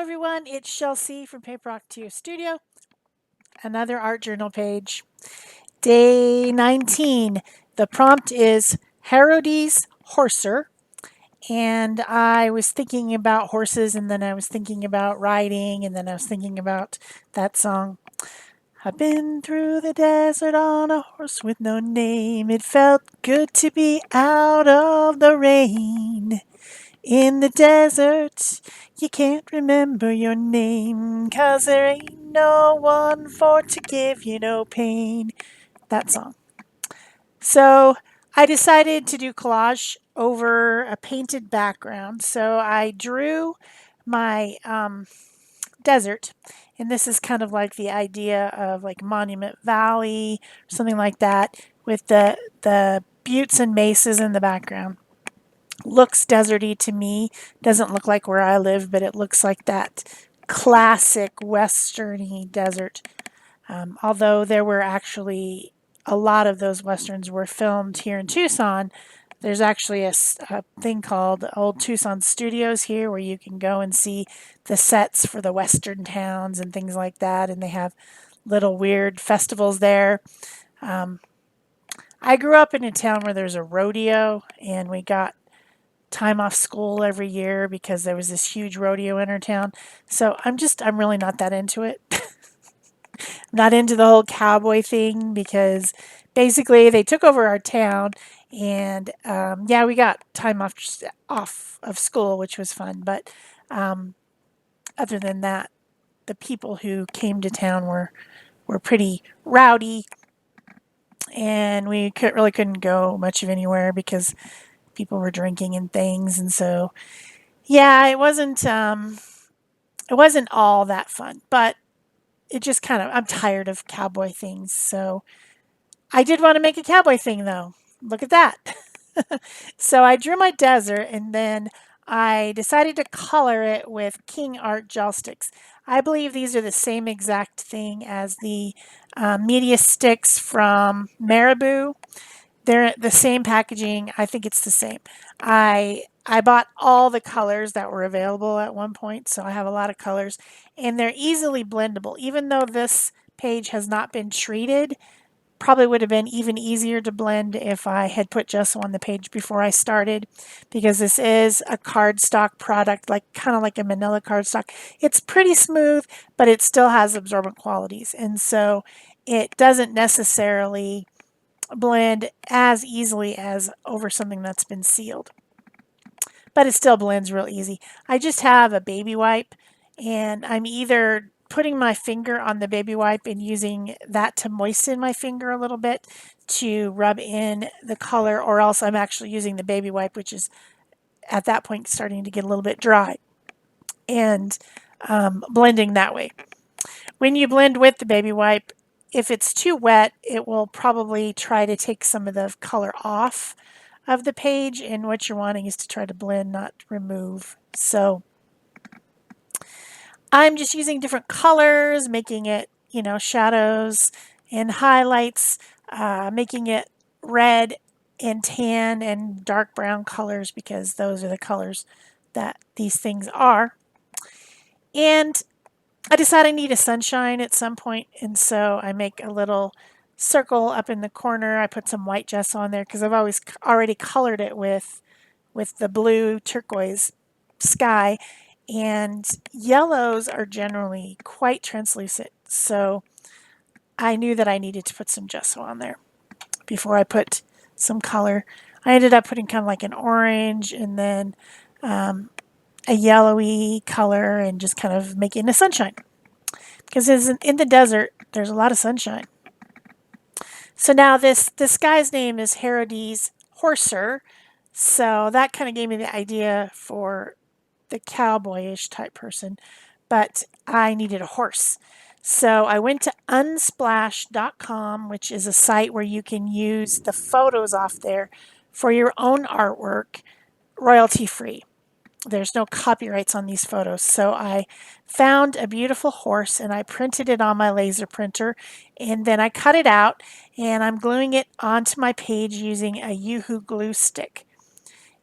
everyone, it's Shel C from PaperOcotilloStudio. Another art journal page. Day 19. The prompt is Heroides Horser. And I was thinking about horses, and then I was thinking about riding, and then I was thinking about that song. I've been through the desert on a horse with no name. It felt good to be out of the rain. In the desert, you can't remember your name, 'cause there ain't no one for to give you no pain. That song. So I decided to do collage over a painted background. So I drew my desert, and this is kind of like the idea of like Monument Valley, something like that, with the buttes and mesas in the background. Looks deserty to me. Doesn't look like where I live, but it looks like that classic westerny desert. Although there were actually a lot of those westerns were filmed here in Tucson. There's actually a thing called Old Tucson Studios here where you can go and see the sets for the western towns and things like that. And they have little weird festivals there. I grew up in a town where there's a rodeo, and we got time off school every year because there was this huge rodeo in our town. So I'm really not that into it. Not into the whole cowboy thing because basically they took over our town, and yeah, we got time off of school, which was fun. But other than that, the people who came to town were pretty rowdy, and we couldn't go much of anywhere because people were drinking and things, and so yeah, it wasn't all that fun, but it just kind of I'm tired of cowboy things, so I did want to make a cowboy thing though. Look at that. So I drew my desert, and then I decided to color it with King Art gel sticks. I believe these are the same exact thing as the media sticks from Marabou. They're the same packaging. I think it's the same. I bought all the colors that were available at one point, so I have a lot of colors, and they're easily blendable. Even though this page has not been treated, probably would have been even easier to blend if I had put gesso on the page before I started, because this is a cardstock product, like kind of like a manila cardstock. It's pretty smooth, but it still has absorbent qualities, and so it doesn't necessarily blend as easily as over something that's been sealed. But it still blends real easy. I just have a baby wipe, and I'm either putting my finger on the baby wipe and using that to moisten my finger a little bit to rub in the color, or else I'm actually using the baby wipe, which is at that point starting to get a little bit dry, and blending that way. When you blend with the baby wipe, if it's too wet, it will probably try to take some of the color off of the page, and what you're wanting is to try to blend, not remove. So I'm just using different colors, making it, shadows and highlights, making it red and tan and dark brown colors because those are the colors that these things are. And I decide I need a sunshine at some point, and so I make a little circle up in the corner. I put some white gesso on there because I've already colored it with the blue turquoise sky, and yellows are generally quite translucent. So I knew that I needed to put some gesso on there before I put some color. I ended up putting kind of like an orange and then a yellowy color and just kind of making a sunshine. Because in the desert, there's a lot of sunshine. So now this guy's name is Heroides Horser. So that kind of gave me the idea for the cowboyish type person. But I needed a horse. So I went to unsplash.com, which is a site where you can use the photos off there for your own artwork royalty free. There's no copyrights on these photos. So I found a beautiful horse and I printed it on my laser printer, and then I cut it out and I'm gluing it onto my page using a Yoo-hoo glue stick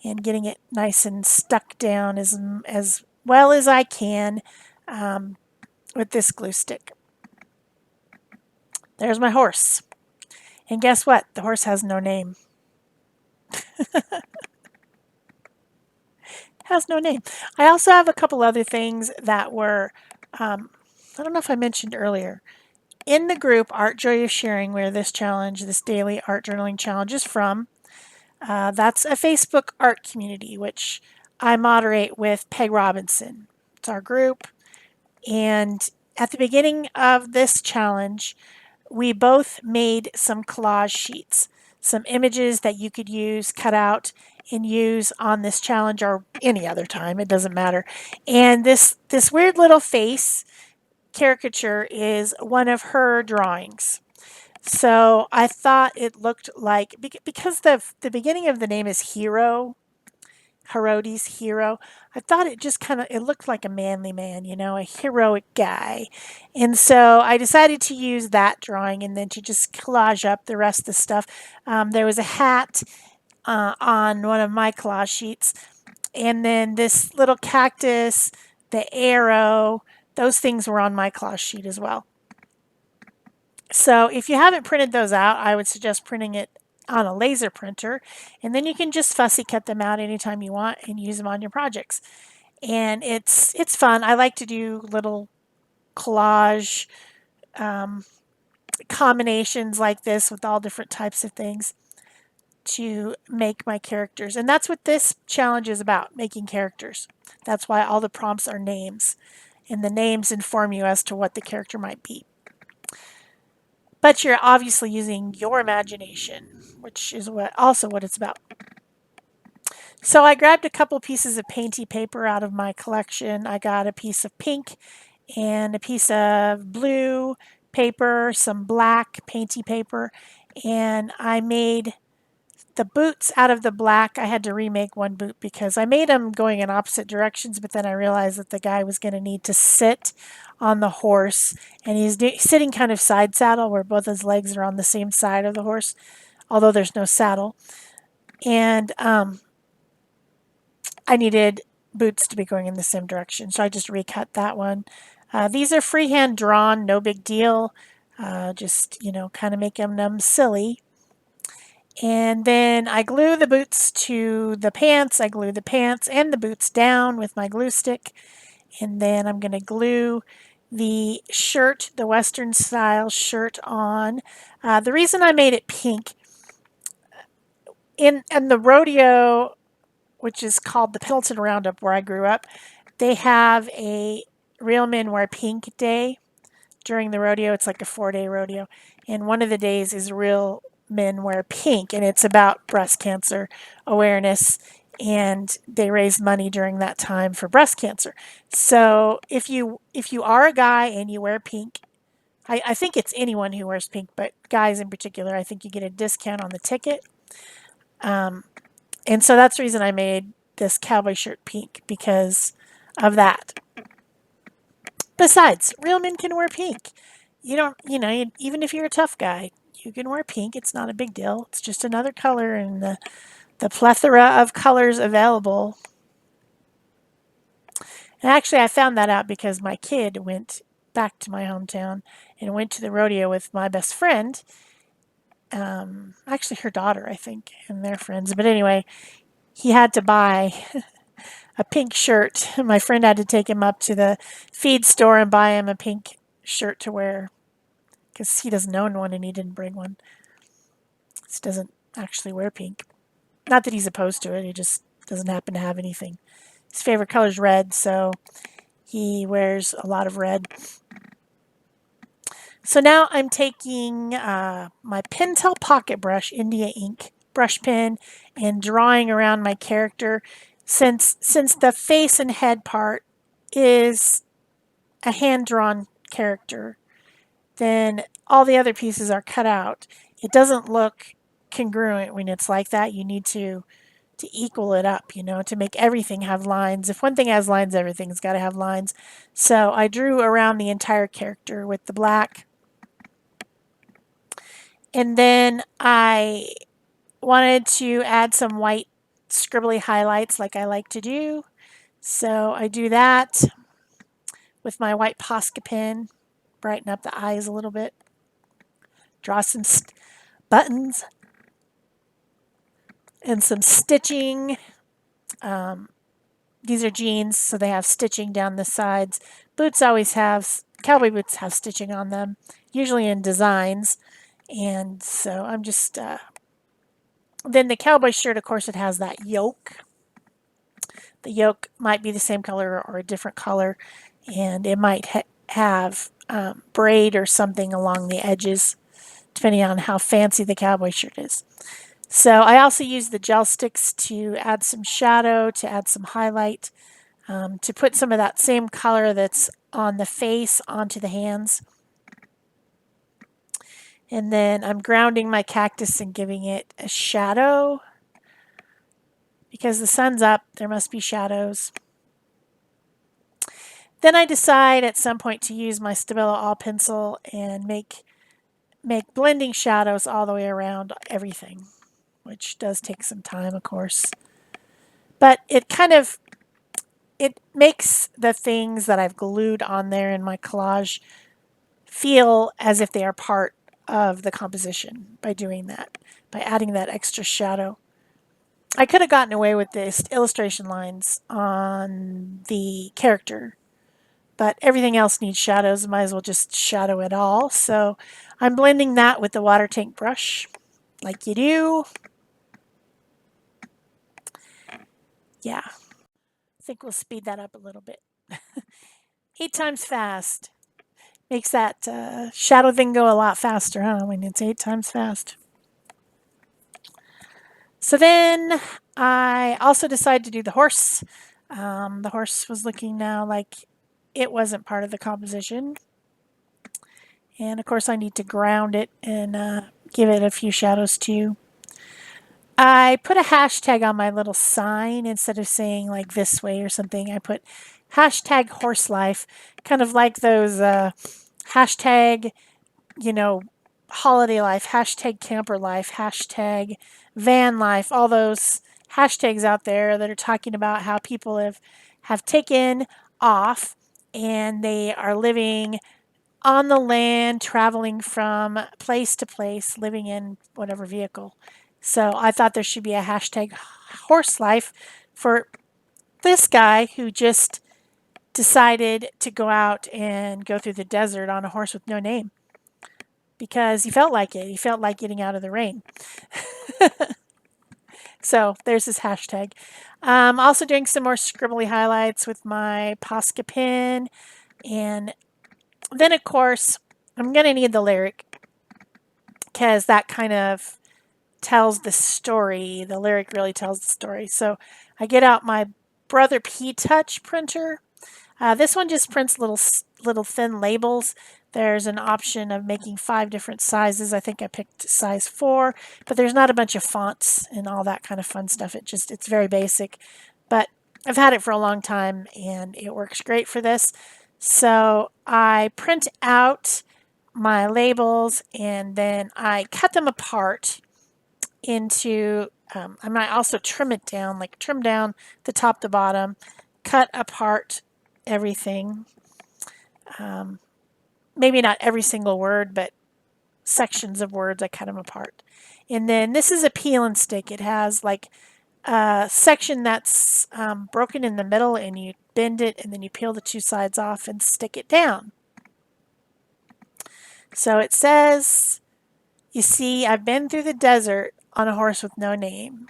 and getting it nice and stuck down as well as I can. with this glue stick. There's my horse. And guess what? The horse has no name. Has no name. I also have a couple other things that were, I don't know if I mentioned earlier, in the group Art Joy of Sharing, where this challenge, this daily art journaling challenge is from. That's a Facebook art community, which I moderate with Peg Robinson. It's our group. And at the beginning of this challenge, we both made some collage sheets, some images that you could use, cut out, and use on this challenge or any other time. It doesn't matter. And this weird little face caricature is one of her drawings. So I thought it looked like, because the beginning of the name is Hero, Heroides Hero. I thought it just kind of, it looked like a manly man, a heroic guy. And so I decided to use that drawing and then to just collage up the rest of the stuff. There was a hat on one of my collage sheets, and then this little cactus, the arrow, those things were on my collage sheet as well. So if you haven't printed those out, I would suggest printing it on a laser printer, and then you can just fussy cut them out anytime you want and use them on your projects. And it's fun. I like to do little collage combinations like this with all different types of things to make my characters. And that's what this challenge is about, making characters. That's why all the prompts are names, and the names inform you as to what the character might be. But you're obviously using your imagination, which is what it's about. So I grabbed a couple pieces of painty paper out of my collection. I got a piece of pink and a piece of blue paper, some black painty paper, and I made the boots out of the black. I had to remake one boot because I made them going in opposite directions, but then I realized that the guy was going to need to sit on the horse, and he's sitting kind of side saddle where both his legs are on the same side of the horse, although there's no saddle. And I needed boots to be going in the same direction, so I just recut that one. These are freehand drawn, no big deal. Just, kind of making them silly. And then I glue the boots to the pants. I glue the pants and the boots down with my glue stick. And then I'm going to glue the shirt, the Western style shirt on. The reason I made it pink, in the rodeo, which is called the Pendleton Roundup where I grew up, they have a Real Men Wear Pink Day during the rodeo. It's like a 4-day rodeo. And one of the days is Real Men Wear Pink, and it's about breast cancer awareness. And they raise money during that time for breast cancer. So if you are a guy and you wear pink, I think it's anyone who wears pink, but guys in particular, I think you get a discount on the ticket. And so that's the reason I made this cowboy shirt pink, because of that. Besides, real men can wear pink. You don't, even if you're a tough guy, you can wear pink. It's not a big deal. It's just another color in the plethora of colors available. And actually, I found that out because my kid went back to my hometown and went to the rodeo with my best friend. Actually, her daughter, I think, and their friends. But anyway, he had to buy a pink shirt. My friend had to take him up to the feed store and buy him a pink shirt to wear because he doesn't own one and he didn't bring one. He doesn't actually wear pink. Not that he's opposed to it, he just doesn't happen to have anything. His favorite color is red, so he wears a lot of red. So now I'm taking my Pentel Pocket Brush India ink brush pen and drawing around my character. Since the face and head part is a hand-drawn character, then all the other pieces are cut out. It doesn't look congruent when it's like that. You need to equal it up, to make everything have lines. If one thing has lines, everything's got to have lines. So I drew around the entire character with the black. And then I wanted to add some white scribbly highlights like I like to do. So I do that with my white Posca pen, brighten up the eyes a little bit, draw some buttons and some stitching. These are jeans, so they have stitching down the sides. Boots always have, cowboy boots have stitching on them, usually in designs. And so I'm just, then the cowboy shirt, of course, it has that yoke. The yoke might be the same color or a different color, and it might have braid or something along the edges, depending on how fancy the cowboy shirt is. So I also use the gel sticks to add some shadow, to add some highlight, to put some of that same color that's on the face onto the hands. And then I'm grounding my cactus and giving it a shadow. Because the sun's up, there must be shadows. Then I decide at some point to use my Stabilo All pencil and make blending shadows all the way around everything, which does take some time, of course. But it makes the things that I've glued on there in my collage feel as if they are part of the composition by doing that, by adding that extra shadow. I could have gotten away with this illustration lines on the character, but everything else needs shadows. Might as well just shadow it all. So I'm blending that with the water tank brush, like you do. Yeah, I think we'll speed that up a little bit. 8 times fast. Makes that shadow thing go a lot faster, huh, when it's 8 times fast. So then I also decided to do the horse. The horse was looking now like it wasn't part of the composition. And of course I need to ground it and give it a few shadows too. I put a hashtag on my little sign instead of saying like this way or something. I put hashtag horse life, kind of like those hashtag, holiday life, hashtag camper life, hashtag van life, all those hashtags out there that are talking about how people have taken off and they are living on the land, traveling from place to place, living in whatever vehicle. So I thought there should be a hashtag horse life for this guy who just decided to go out and go through the desert on a horse with no name because he felt like it. He felt like getting out of the rain. So there's his hashtag. Also doing some more scribbly highlights with my Posca pen. And then, of course, I'm going to need the lyric because that kind of tells the story. The lyric really tells the story. So I get out my Brother P-Touch printer. This one just prints little thin labels. There's an option of making 5 different sizes. I think I picked size 4, but there's not a bunch of fonts and all that kind of fun stuff. It's very basic, but I've had it for a long time and it works great for this. So I print out my labels and then I cut them apart into, I might also trim it down, like trim down the top to bottom, cut apart everything. Maybe not every single word, but sections of words, I cut them apart. And then this is a peel and stick. It has like a section that's broken in the middle and you bend it and then you peel the 2 sides off and stick it down. So it says, you see, I've been through the desert on a horse with no name.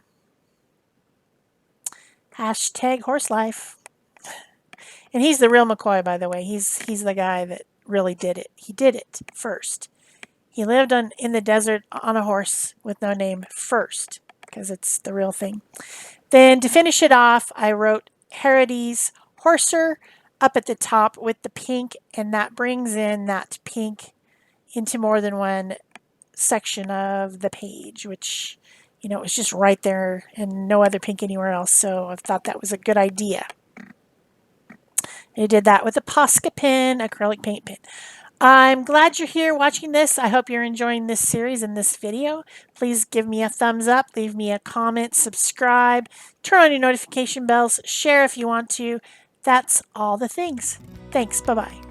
Hashtag horse life. And he's the real McCoy, by the way. He's the guy that really did it. He did it first. He lived in the desert on a horse with no name first, because it's the real thing. Then to finish it off, I wrote Heroides Horser up at the top with the pink, and that brings in that pink into more than one section of the page, which, it was just right there and no other pink anywhere else. So I thought that was a good idea. I did that with a Posca pen, acrylic paint pen. I'm glad you're here watching this. I hope you're enjoying this series and this video. Please give me a thumbs up, leave me a comment, subscribe, turn on your notification bells, share if you want to. That's all the things. Thanks. Bye-bye.